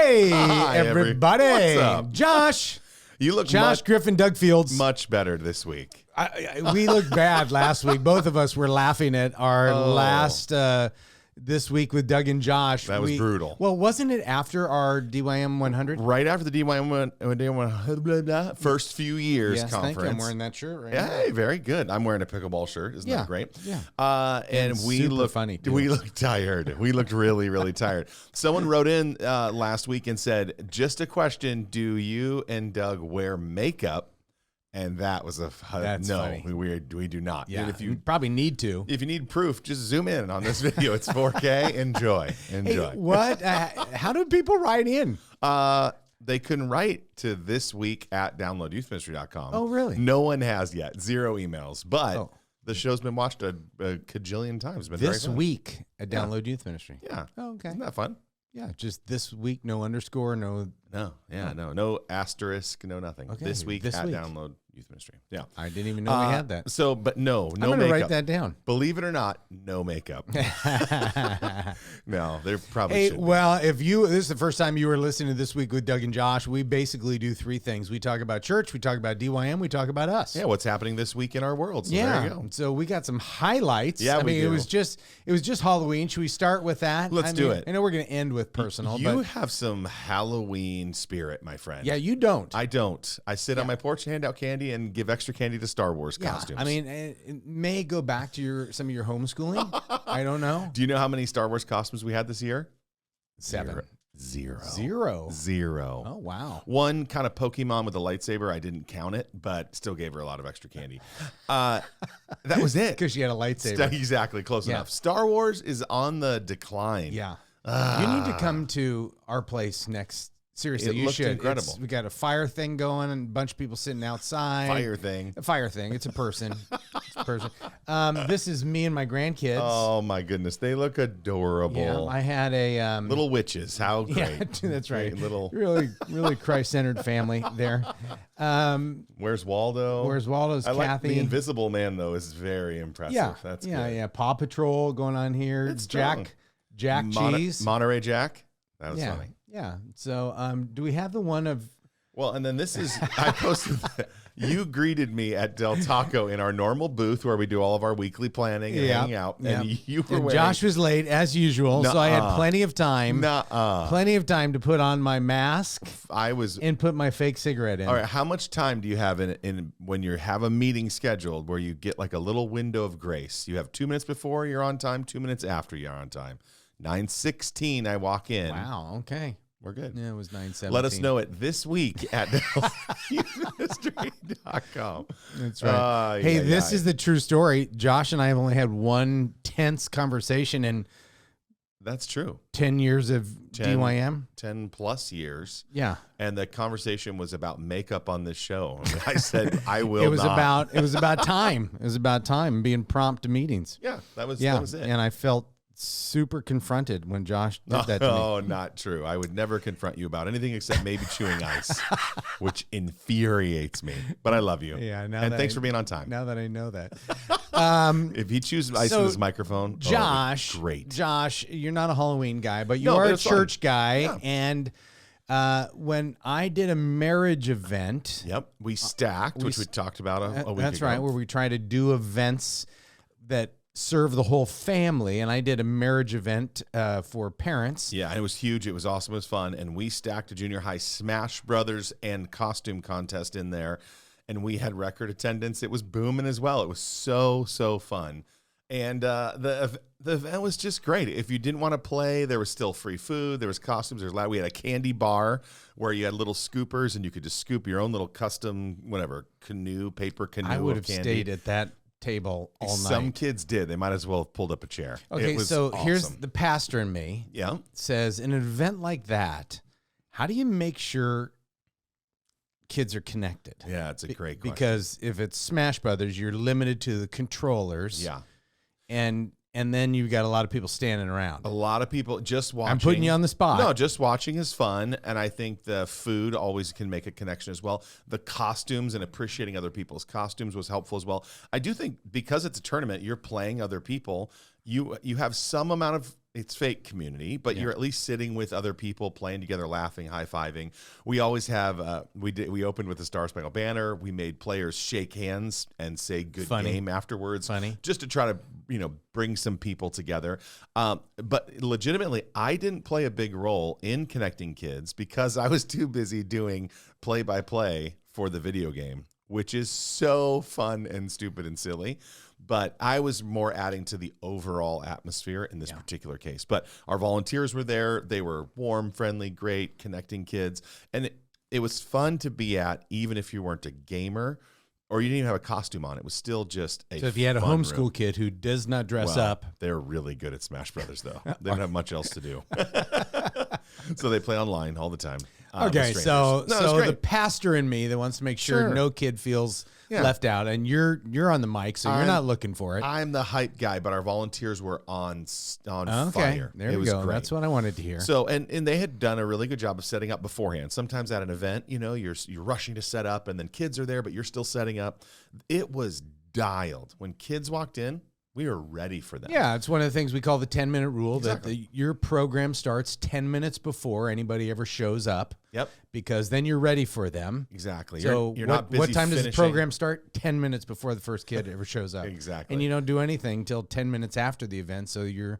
Hey, Hi, everybody. What's up? Josh. You look Josh Griffin, Doug Fields. much better this week. We looked bad last week. Both of us were laughing at our last this week with Doug and Josh. That was brutal. Well, wasn't it after our DYM 100? Right after the DYM first few years Yes, conference. thank you. I'm wearing that shirt right now. Hey, very good. I'm wearing a pickleball shirt. Isn't that great? Yeah. And we super look funny, too. We look tired. We looked really, really tired. Someone wrote in last week and said, "Just a question: do you and Doug wear makeup?" And that was That's no. funny. We do not. Yeah, And if you you probably need to. if you need proof, just zoom in on this video. It's 4K. Enjoy. Hey, Enjoy. what? How do people write in? They couldn't write to this week at downloadyouthministry.com. Oh, really? No one has yet. 0 emails. But Oh. the show's been watched a cajillion times. It's been This very fun. week at Download Youth Ministry. Yeah. Oh, okay. Isn't that fun? Yeah, just this week, no underscore, no. No. Yeah. No asterisk. No nothing. Okay, This week this at week. Download Youth Ministry. Yeah. I didn't even know we had that. So, but no I'm going to makeup. write that down. Believe it or not, no makeup. No, there probably Hey, should be. well, if this is the first time you were listening to This Week with Doug and Josh, we basically do 3 things. We talk about church, we talk about DYM, we talk about us. Yeah, what's happening this week in our world. So Yeah. there you go. So we got some highlights. Yeah, I we mean, do. it was just Halloween. Should we start with that? Let's do it. I know we're going to end with personal, You but have some Halloween spirit, my friend. yeah, you don't. I don't. I sit on my porch and hand out candy and give extra candy to Star Wars costumes. I mean, it may go back to some of your homeschooling. I don't know. do you know how many Star Wars costumes we had this year? 7. Zero. Zero. Oh, wow. One kind of Pokemon with a lightsaber. I didn't count it, but still gave her a lot of extra candy. That was it. Because she had a lightsaber. Exactly. Close Yeah. enough. Star Wars is on the decline. Yeah. You need to come to our place next. Seriously, It you looked should. incredible. We got a fire thing going and a bunch of people sitting outside. Fire thing. A fire thing. It's a person. It's a person. This is me and my grandkids. Oh, my goodness. They look adorable. Yeah, I had a Little witches. How great. Yeah, that's right. Great little. Really Christ-centered family there. Where's Waldo? Where's Waldo's I like Kathy? the Invisible Man, though, is very impressive. Yeah, That's yeah, good. yeah. Paw Patrol going on here. It's strong. Jack Cheese. Monterey Jack. That was yeah, funny. yeah. So, do we have the one of? Well, and then this is, I posted, you greeted me at Del Taco in our normal booth where we do all of our weekly planning and hanging out. yeah. And you were And wearing. Josh was late as usual, so I had Nuh-uh. plenty of time. Nuh-uh. Plenty of time to put on my mask I was. and put my fake cigarette in. All right, how much time do you have in when you have a meeting scheduled where you get like a little window of grace? You have 2 minutes before you're on time, 2 minutes after you're on time. 9:16, I walk in. Wow. Okay. We're good. Yeah, it was 9:17. Let us know it this week at DellMinistry.com. That's right. Hey, this is the true story. Josh and I have only had one tense conversation in That's true. 10 years of 10. DYM. 10 plus years. Yeah. And the conversation was about makeup on this show. And I said, I will It was not. about time. It was about time being prompt to meetings. Yeah, that was it. And I felt super confronted when Josh did that to me. Oh, not true. I would never confront you about anything except maybe chewing ice, which infuriates me. But I love you. Yeah, and thanks for being on time. Now that I know that. If he chews ice So, in his microphone, Josh, great. Josh, you're not a Halloween guy, but you No, are but a it's fun. church guy. Yeah. And when I did a marriage event, Yep, we stacked, which we talked about a week that's ago. right, where we try to do events that serve the whole family. And I did a marriage event for parents. Yeah, and it was huge. It was awesome. It was fun. And we stacked a junior high Smash Brothers and costume contest in there. And we had record attendance. It was booming as well. It was so fun. And the event was just great. If you didn't want to play, there was still free food. There was costumes. There was we had a candy bar where you had little scoopers and you could just scoop your own little custom, paper canoe I would of have candy. stayed at that table all night. Some kids did. They might as well have pulled up a chair. Okay, It was so awesome. here's the pastor in me. Yeah. Says, in an event like that, how do you make sure kids are connected? Yeah, it's a great question. Because if it's Smash Brothers, you're limited to the controllers. Yeah. And then you've got a lot of people standing around. A lot of people just watching. I'm putting you on the spot. No, just watching is fun. And I think the food always can make a connection as well. The costumes and appreciating other people's costumes was helpful as well. I do think because it's a tournament, you're playing other people. You have some amount of it's fake community, but you're at least sitting with other people, playing together, laughing, high-fiving. We always have, we opened with the Star Spangled Banner. We made players shake hands and say good game afterwards. Funny. Just to try to, bring some people together. But legitimately, I didn't play a big role in connecting kids because I was too busy doing play-by-play for the video game, which is so fun and stupid and silly. But I was more adding to the overall atmosphere in this particular case. But our volunteers were there. They were warm, friendly, great, connecting kids. And it was fun to be at, even if you weren't a gamer or you didn't even have a costume on. It was still just a So if you had a fun homeschool room. kid who does not dress Well, up. They're really good at Smash Brothers, though. They don't have much else to do. So they play online all the time. Okay, with so strangers. No, it's so great. the pastor in me that wants to make sure no kid feels left out, and you're on the mic, so you're not looking for it. I'm the hype guy, but our volunteers were on Okay, fire. there It we was go. great. That's what I wanted to hear. So and they had done a really good job of setting up beforehand. Sometimes at an event, you're rushing to set up, and then kids are there, but you're still setting up. It was dialed. When kids walked in, we were ready for them. Yeah, it's one of the things we call the 10-minute rule, Exactly. that your program starts 10 minutes before anybody ever shows up. Yep. Because then you're ready for them. Exactly. So you're what, not busy what time does the finishing. program start? 10 minutes before the first kid ever shows up. Exactly. And you don't do anything till 10 minutes after the event. So you're,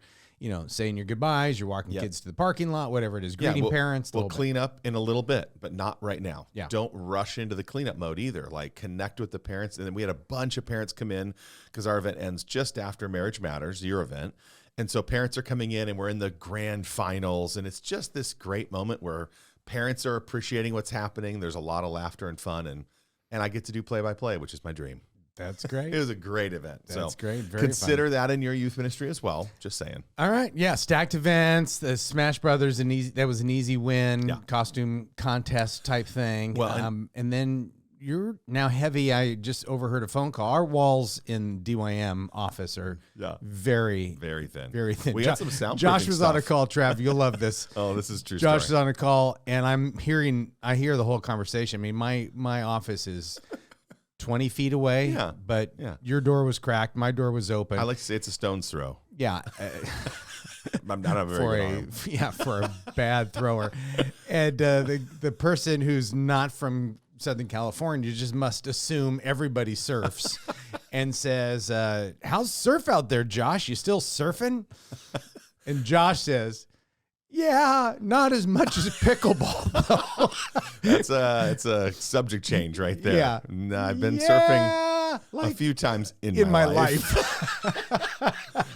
saying your goodbyes, you're walking kids to the parking lot, whatever it is, greeting parents. We'll clean up in a little bit, but not right now. Yeah. Don't rush into the cleanup mode either. Like connect with the parents. And then we had a bunch of parents come in because our event ends just after Marriage Matters, your event. And so parents are coming in and we're in the grand finals. And it's just this great moment where parents are appreciating what's happening. There's a lot of laughter and fun. And I get to do play-by-play, which is my dream. That's great. It was a great event. That's great. Very consider that in your youth ministry as well. Just saying. All right. Yeah. Stacked events, the Smash Brothers, that was an easy win, Yeah. costume contest type thing. Well, and then you're now heavy. I just overheard a phone call. Our walls in DYM office are very, very thin. very thin. We got some soundproofing Josh was on a stuff. call, Trav. You'll love this. Oh, this is true. Josh story. is on a call, and I hear the whole conversation. I mean, my office is 20 feet away, but your door was cracked. My door was open. I like to say it's a stone's throw. Yeah. I'm not a very good arm. For a bad thrower. And the person who's not from Southern California just must assume everybody surfs and says, how's surf out there, Josh? You still surfing? And Josh says, yeah, not as much as pickleball, though. It's a subject change right there. Yeah. No, I've been surfing like a few times in my life.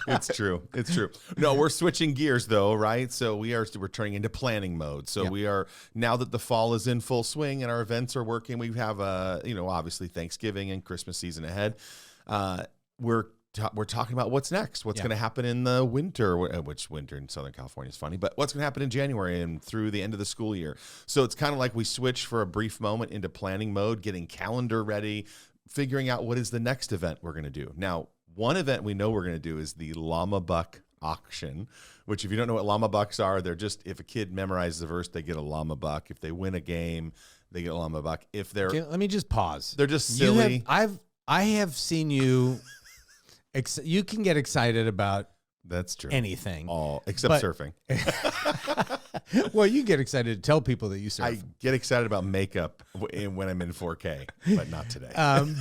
It's true. It's true. No, we're switching gears though, right? So we're turning into planning mode. So we are, now that the fall is in full swing and our events are working, we have obviously Thanksgiving and Christmas season ahead. We're talking about what's next, what's going to happen in the winter, which winter in Southern California is funny, but what's going to happen in January and through the end of the school year. So it's kind of like we switch for a brief moment into planning mode, getting calendar ready, figuring out what is the next event we're going to do. Now, one event we know we're going to do is the Llama Buck auction, which if you don't know what Llama Bucks are, they're just, if a kid memorizes a verse, they get a Llama Buck. If they win a game, they get a Llama Buck. If they're, Okay, let me just pause. they're just silly. I have seen you. You can get excited about That's true. anything. All except But- surfing. Well, you get excited to tell people that you surf. I get excited about makeup when I'm in 4K, but not today.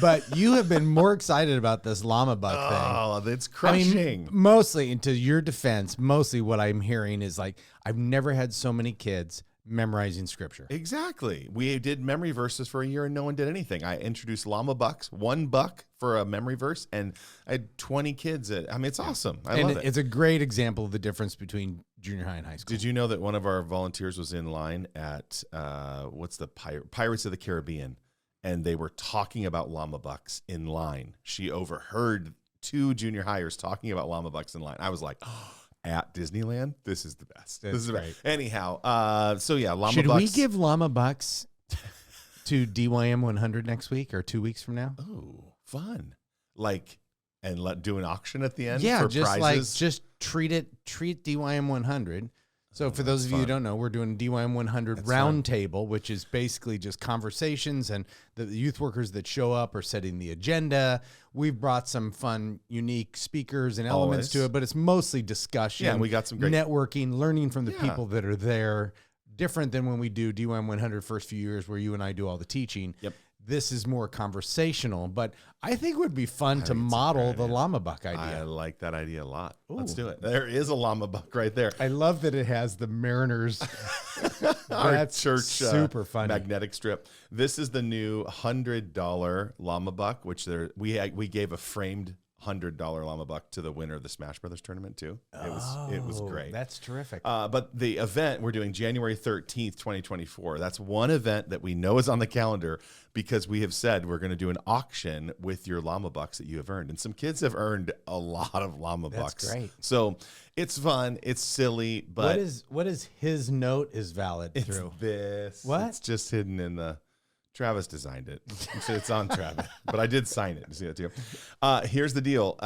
But you have been more excited about this llama buck thing. Oh, that's I crushing. mean, mostly, and to your defense, mostly what I'm hearing is like, I've never had so many kids memorizing scripture. Exactly. We did memory verses for a year and no one did anything. I introduced Llama Bucks, $1 for a memory verse, and I had 20 kids. It's awesome. I love it. It's a great example of the difference between junior high and high school. Did you know that one of our volunteers was in line at what's the Pirates of the Caribbean, and they were talking about Llama Bucks in line. She overheard 2 junior hires talking about Llama Bucks in line. I was like, oh, at Disneyland, this is the best. This is the best. Anyhow, so yeah, Llama Should Bucks. we give llama bucks to DYM 100 next week or 2 weeks from now? Oh, fun! Do an auction at the end. Yeah, for just prizes. treat DYM 100 So for those of you who don't know, we're doing DYM 100 Roundtable, which is basically just conversations, and the youth workers that show up are setting the agenda. We've brought some fun, unique speakers and elements to it, but it's mostly discussion. Yeah, and we got some great networking, learning from the people that are there. Different than when we do DYM 100 first few years where you and I do all the teaching. Yep. This is more conversational, but I think it would be fun to model the llama buck idea. I like that idea a lot. Let's do it. There is a llama buck right there. I love that it has the Mariners. Our That's church super funny. magnetic strip. This is the new $100 llama buck, which we gave a framed $100 llama buck to the winner of the Smash Brothers tournament too. It was great. That's terrific. But the event we're doing January 13th, 2024. That's one event that we know is on the calendar because we have said we're going to do an auction with your llama bucks that you have earned. And some kids have earned a lot of llama bucks. That's great. So it's fun. It's silly, but what is his note is valid it's through? this. What? It's just hidden in the... Travis designed it. So it's on Travis, but I did sign it. You see that too? Here's the deal.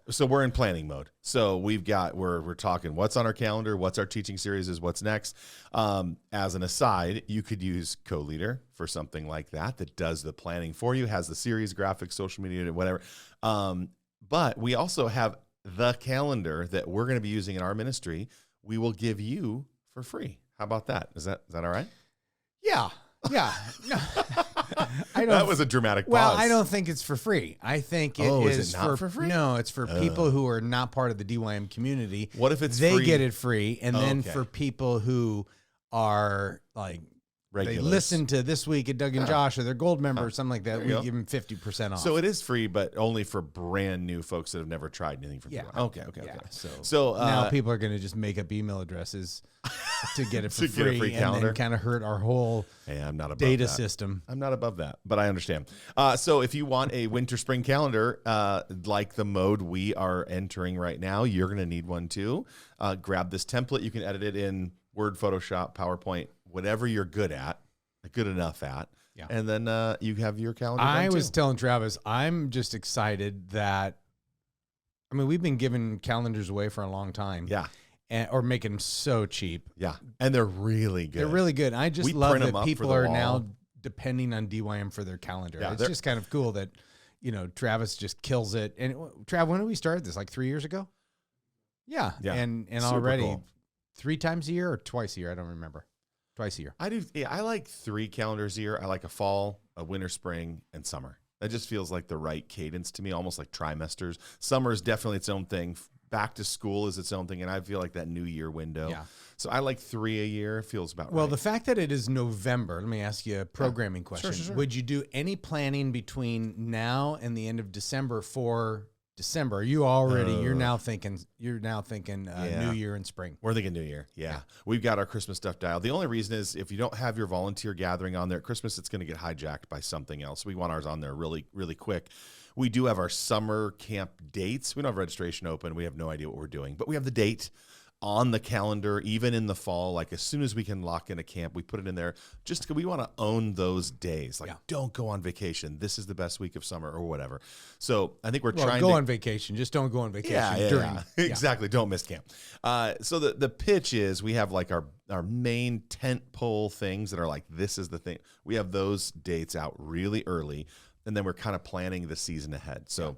So we're in planning mode. So we're talking what's on our calendar, what's our teaching series is, what's next. As an aside, you could use CoLeader for something like that does the planning for you, has the series, graphics, social media, whatever. But we also have the calendar that we're going to be using in our ministry. We will give you for free. How about that? Is that all right? Yeah. Yeah. No. That was a dramatic pause. Well, I don't think it's for free. I think is it not for free? No, it's for people who are not part of the DYM community. What if it's they free? get it free, and then okay. for people who are like Regulars. they listen to This Week at Doug and Josh, or they're gold member or something like that, we go. give them 50% off. So it is free, but only for brand new folks that have never tried anything from Yeah. DYM. Okay. Yeah, So now people are going to just make up email addresses to get it for To get a free and calendar. then kind of hurt our whole hey, I'm not above data that. system. I'm not above that, but I understand. So if you want a winter spring calendar, like the mode we are entering right now, you're going to need one too. Grab this template. You can edit it in Word, Photoshop, PowerPoint, whatever you're good enough at. Yeah. And then you have your calendar. I done, was too. telling Travis, I'm just excited that, I mean, we've been giving calendars away for a long time. Yeah. Or making them so cheap. Yeah. And they're really good. They're really good. I just We love print 'em that up people for the are wall. now depending on DYM for their calendar. Yeah, It's they're- just kind of cool that, Travis just kills it. And Trav, when did we start this? Like 3 years ago? Yeah. Yeah. And Super already cool. 3 times a year or twice a year? I don't remember. Twice a year. I do. Yeah, I like 3 calendars a year. I like a fall, a winter, spring, and summer. That just feels like the right cadence to me, almost like trimesters. Summer is definitely its own thing. Back to school is its own thing, and I feel like that New Year window. Yeah. So I like 3 a year. Feels about Well, right. the fact that it is November, let me ask you a programming question. Sure. Would you do any planning between now and the end of December for December? Are you already, you're now thinking New Year and spring. We're thinking New Year. Yeah. We've got our Christmas stuff dialed. The only reason is if you don't have your volunteer gathering on there at Christmas, it's going to get hijacked by something else. We want ours on there really, really quick. We do have our summer camp dates. We don't have registration open. We have no idea what we're doing, but we have the date on the calendar, even in the fall. Like as soon as we can lock in a camp, we put it in there just because we want to own those days. Like don't go on vacation. This is the best week of summer or whatever. So I think we're trying to go on vacation. Just don't go on vacation during. Yeah. Exactly. Don't miss camp. So the pitch is we have like our main tent pole things that are like, this is the thing. We have those dates out really early, and then we're kind of planning the season ahead. So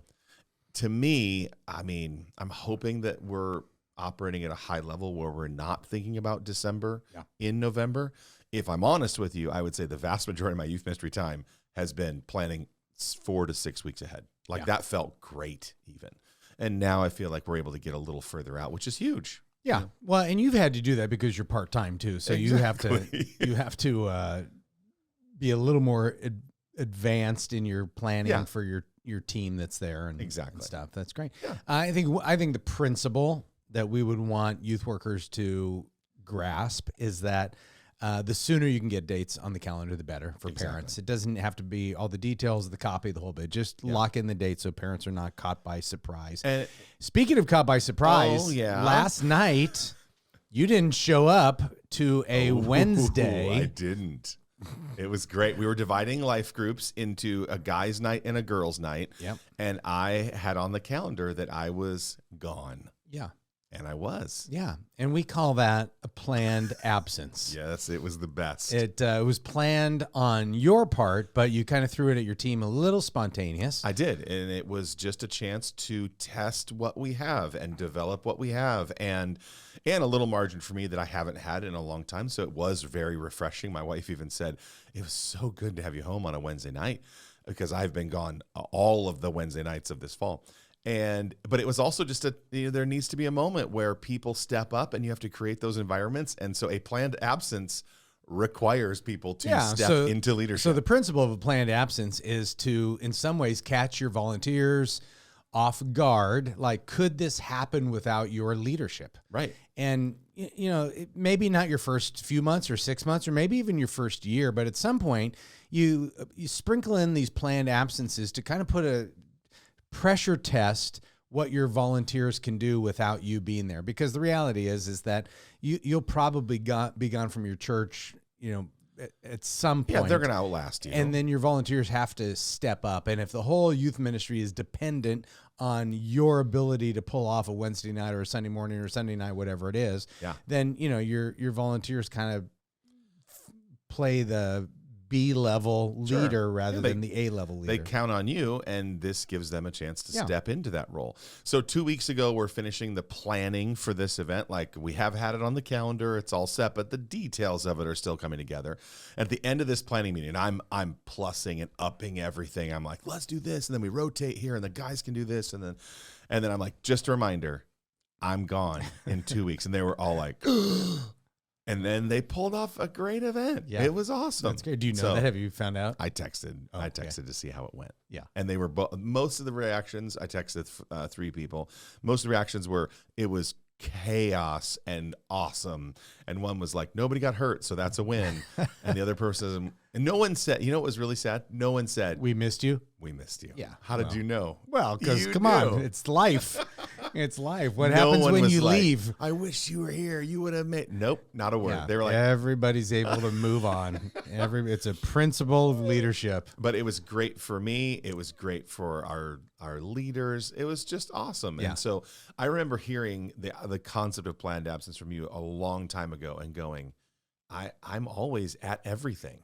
to me, I mean, I'm hoping that we're operating at a high level where we're not thinking about December in November. If I'm honest with you, I would say the vast majority of my youth ministry time has been planning 4 to 6 weeks ahead. Like that felt great even. And now I feel like we're able to get a little further out, which is huge. Yeah. Well, and you've had to do that because you're part-time too. So you have to be a little more advanced in your planning for your team that's there and stuff. That's great. Yeah. I think the principle that we would want youth workers to grasp is that the sooner you can get dates on the calendar, the better for parents. It doesn't have to be all the details of the copy, the whole bit. Just lock in the date so parents are not caught by surprise. And speaking of caught by surprise, last night you didn't show up to a Wednesday. I didn't. It was great. We were dividing life groups into a guy's night and a girl's night. Yep. And I had on the calendar that I was gone. Yeah. And I was. Yeah. And we call that a planned absence. Yes, it was the best. It was planned on your part, but you kind of threw it at your team a little spontaneous. I did. And it was just a chance to test what we have and develop what we have. And a little margin for me that I haven't had in a long time. So it was very refreshing. My wife even said, it was so good to have you home on a Wednesday night, because I've been gone all of the Wednesday nights of this fall. But it was also just there needs to be a moment where people step up and you have to create those environments. And so a planned absence requires people to step into leadership. So the principle of a planned absence is to, in some ways, catch your volunteers off guard. Like, could this happen without your leadership? Right. And, maybe not your first few months or 6 months, or maybe even your first year, but at some point you sprinkle in these planned absences to kind of put a pressure test what your volunteers can do without you being there. Because the reality is that you'll probably be gone from your church, at some point. Yeah, they're going to outlast you. And then your volunteers have to step up. And if the whole youth ministry is dependent on your ability to pull off a Wednesday night or a Sunday morning or Sunday night, whatever it is, then, your volunteers kind of play the B-level leader rather than the A-level leader. They count on you, and this gives them a chance to step into that role. So 2 weeks ago, we're finishing the planning for this event. Like, we have had it on the calendar. It's all set, but the details of it are still coming together. At the end of this planning meeting, I'm plussing and upping everything. I'm like, let's do this, and then we rotate here, and the guys can do this, and then I'm like, just a reminder, I'm gone in 2 weeks. And they were all like, and then they pulled off a great event. Yeah. It was awesome. That's great. Do you know that? Have you found out? I texted. I texted to see how it went. Yeah. And they were most of the reactions, I texted 3 people. Most of the reactions were, it was chaos and awesome. And one was like, nobody got hurt, so that's a win. And the other person, and no one said, what was really sad? No one said, we missed you. We missed you. Yeah. How did you know? Well, because come on, it's life. It's life. What happens when you leave? I wish you were here. You would have made. Nope, not a word. Yeah, they were like, everybody's able to move on. It's a principle of leadership. But it was great for me. It was great for our leaders. It was just awesome. Yeah. And so I remember hearing the concept of planned absence from you a long time ago and going, I'm always at everything.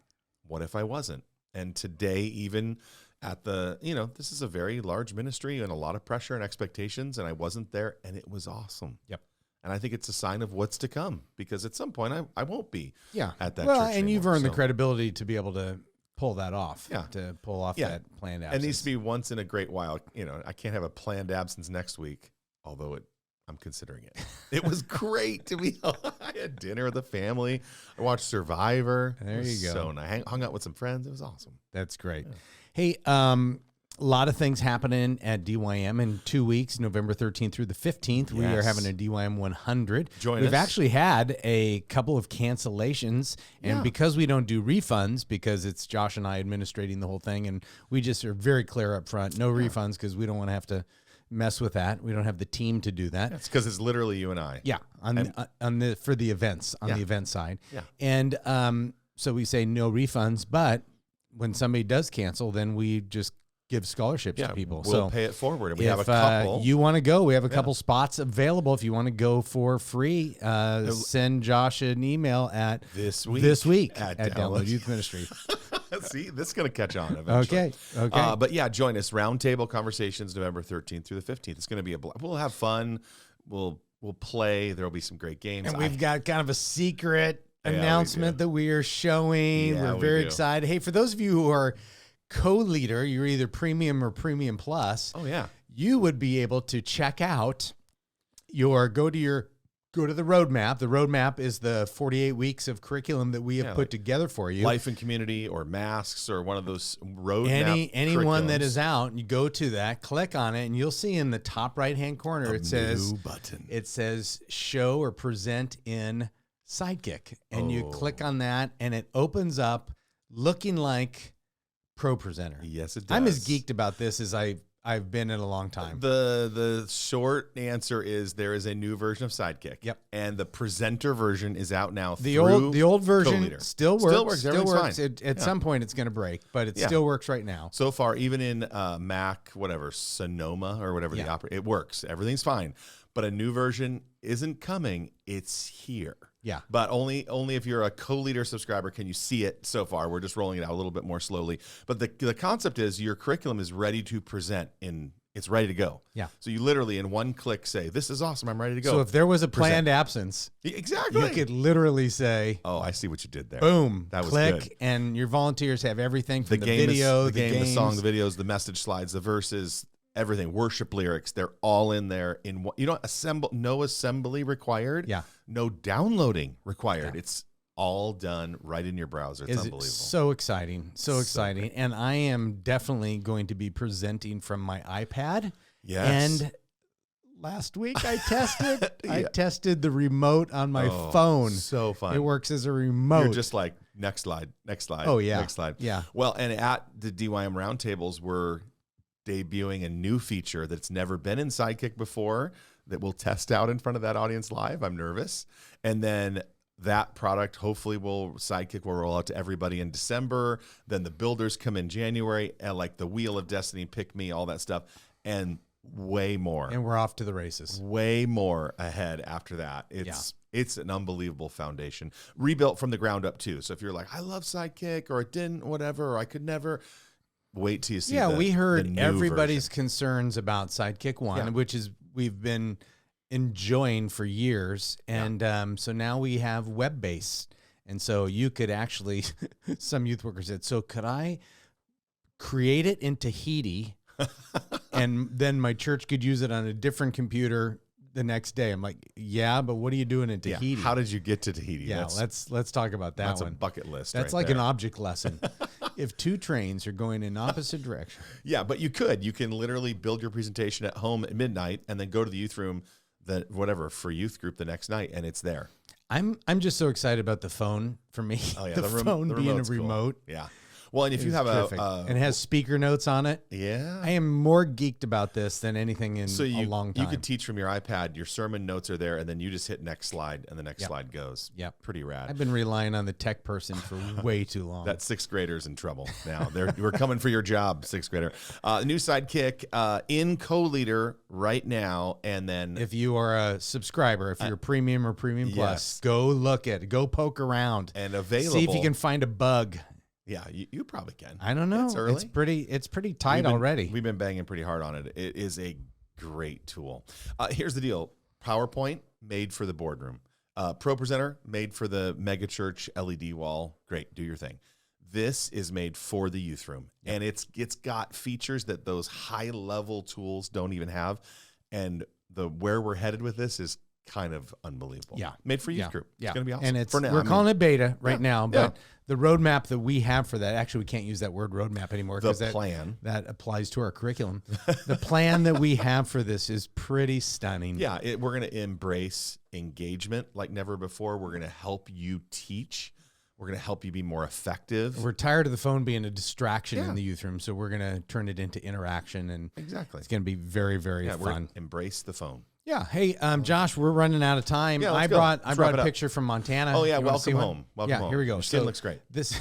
What if I wasn't? And today, even at this is a very large ministry and a lot of pressure and expectations, and I wasn't there, and it was awesome. Yep. And I think it's a sign of what's to come, because at some point I won't be at that well, church and anymore. you've earned the credibility to be able to pull that off, to pull off that planned absence. It needs to be once in a great while. I can't have a planned absence next week, although I'm considering it. It was great to be. I had dinner with the family. I watched Survivor. There you go. So nice. I hung out with some friends. It was awesome. That's great. Yeah. Hey, a lot of things happening at DYM in 2 weeks, November 13th through the 15th. We are having a DYM 100. We've actually had a couple of cancellations, and because we don't do refunds, because it's Josh and I administrating the whole thing, and we just are very clear up front, no refunds, because we don't want to have to mess with that. We don't have the team to do that. It's because it's literally you and I. Yeah, for the events, on the event side. Yeah. And so we say no refunds, but when somebody does cancel, then we just give scholarships to people. We'll pay it forward. And we have a couple. You want to go, we have a couple spots available. If you want to go for free, send Josh an email at this week at Download Youth Ministry. See, this is going to catch on eventually. Okay. But yeah, join us. Roundtable Conversations, November 13th through the 15th. It's going to be we'll have fun. We'll play. There will be some great games. And we've got kind of a secret announcement that we are showing. We're very excited. Hey, for those of you who are co-leader, you're either premium or premium plus. Oh yeah. You would be able to check out go to the roadmap. The roadmap is the 48 weeks of curriculum that we have put together for you. Life and Community or Masks or one of those roadmap anyone that is out, you go to that, click on it, and you'll see in the top right-hand corner it says button. It says show or present in Sidekick. And you click on that and it opens up looking like Pro Presenter. Yes, it does. I'm as geeked about this as I I've been in a long time. The short answer is there is a new version of Sidekick. Yep. And the presenter version is out now. The old version Co-Leader. still works. Still works. At some point, it's going to break, but it still works right now. So far, even in Mac, whatever, Sonoma or whatever the opera, it works. Everything's fine. But a new version isn't coming. It's here. Yeah. But only if you're a co-leader subscriber can you see it so far. We're just rolling it out a little bit more slowly. But the concept is your curriculum is ready to present it's ready to go. Yeah. So you literally in one click say, this is awesome. I'm ready to go. So if there was a planned absence, exactly, you could literally say, oh, I see what you did there. Boom. That was click, good. and your volunteers have everything from the game video, the game, games. the song, the videos, the message slides, the verses, everything, worship lyrics. They're all in there. You don't assemble, no assembly required. Yeah. No downloading required. Yeah. It's all done right in your browser. It's unbelievable. So exciting. So exciting. Great. And I am definitely going to be presenting from my iPad. Yes. And last week I tested I tested the remote on my phone. So fun. It works as a remote. You're just like, next slide, next slide. Oh, yeah. Next slide. Yeah. Well, and at the DYM roundtables, we're debuting a new feature that's never been in Sidekick before that we'll test out in front of that audience live. I'm nervous. And then that product Sidekick will roll out to everybody in December. Then the builders come in January, and like the Wheel of Destiny, Pick Me, all that stuff. And way more. And we're off to the races. Way more ahead after that. It's an unbelievable foundation. Rebuilt from the ground up too. So if you're like, I love Sidekick, or it didn't, whatever, or I could never, wait till you see we heard everybody's version. Concerns about Sidekick 1, which is we've been enjoying for years. And so now we have web-based. And so you could actually, some youth workers said, so could I create it in Tahiti and then my church could use it on a different computer the next day? I'm like, yeah, but what are you doing in Tahiti? Yeah. How did you get to Tahiti? Yeah, let's talk about that. That's one. A bucket list. That's right like there. an object lesson. If two trains are going in opposite direction. Yeah, but you can literally build your presentation at home at midnight and then go to the youth room, for youth group the next night, and it's there. I'm just so excited about the phone for me. Oh yeah, the phone being a remote. Cool. Yeah. Well, and if you have and it has speaker notes on it. Yeah. I am more geeked about this than anything in a long time. You could teach from your iPad. Your sermon notes are there, and then you just hit next slide, and the next slide goes. Yep. Pretty rad. I've been relying on the tech person for way too long. That sixth grader's in trouble now. We're coming for your job, sixth grader. New Sidekick in co-leader right now, and then if you are a subscriber, if you're premium or premium plus, go look at it. Go poke around and available. See if you can find a bug. Yeah, you probably can. I don't know. It's early. It's pretty tight already. We've been banging pretty hard on it. It is a great tool. Here's the deal. PowerPoint made for the boardroom. ProPresenter made for the megachurch LED wall. Great, do your thing. This is made for the youth room, and it's got features that those high level tools don't even have. And where we're headed with this is kind of unbelievable. Yeah. Made for youth group. Yeah. It's going to be awesome. And for now. We're calling it beta right now, but the roadmap that we have for that, actually we can't use that word roadmap anymore because that applies to our curriculum. The plan that we have for this is pretty stunning. Yeah. We're going to embrace engagement like never before. We're going to help you teach. We're going to help you be more effective. We're tired of the phone being a distraction in the youth room, so we're going to turn it into interaction, and exactly, it's going to be very, very fun. Embrace the phone. Yeah. Hey, Josh, we're running out of time. Yeah, I brought a picture from Montana. Oh yeah, welcome home. Welcome home. Here we go. Your skin looks great. This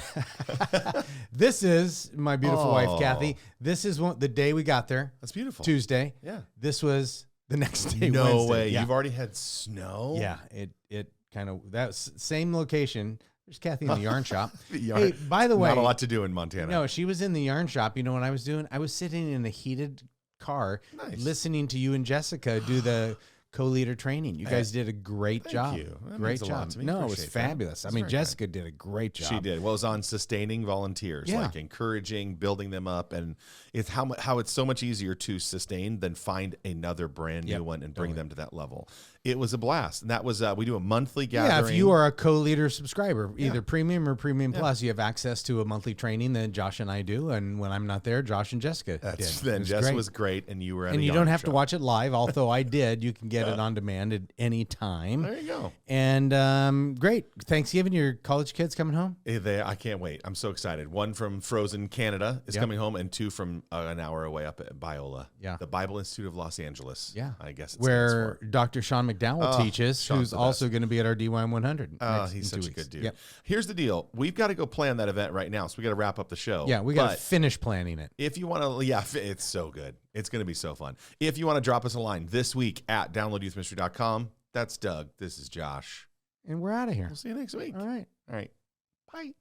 is my beautiful wife, Kathy. This is the day we got there. That's beautiful. Tuesday. Yeah. This was the next day. No Wednesday. way. Yeah. You've already had snow. Yeah. It kind of same location. There's Kathy in the yarn shop. Hey, by the way, not a lot to do in Montana. No, she was in the yarn shop. You know what I was doing? I was sitting in a heated car, listening to you and Jessica do the co-leader training. You guys did a great job. Thank you. Great job. No, it was fabulous. I mean, Jessica did a great job. She did. Well, it was on sustaining volunteers, like encouraging, building them up, and it's how it's so much easier to sustain than find another brand new one and bring them to that level. It was a blast. And that was, we do a monthly gathering. Yeah, if you are a co-leader subscriber, either premium or premium plus, you have access to a monthly training that Josh and I do. And when I'm not there, Josh and Jessica did. Then Jess was great, and you were at and a you don't yawning have to show. watch it live, although I did. You can get it on demand at any time. There you go. And great. Thanksgiving, your college kids coming home? I can't wait. I'm so excited. One from Frozen, Canada is coming home, and two from an hour away up at Biola. Yeah. The Bible Institute of Los Angeles. Yeah. I guess it's where Dr. Sean McDowell teaches, Sean's who's the also going to be at our DYM 100. He's such a good dude. Yep. Here's the deal. We've got to go plan that event right now, so we got to wrap up the show. Yeah, we got to But finish planning it. if you want to, it's so good. It's going to be so fun. If you want to drop us a line this week at downloadyouthmystery.com, that's Doug. This is Josh. And we're out of here. We'll see you next week. All right. All right. Bye.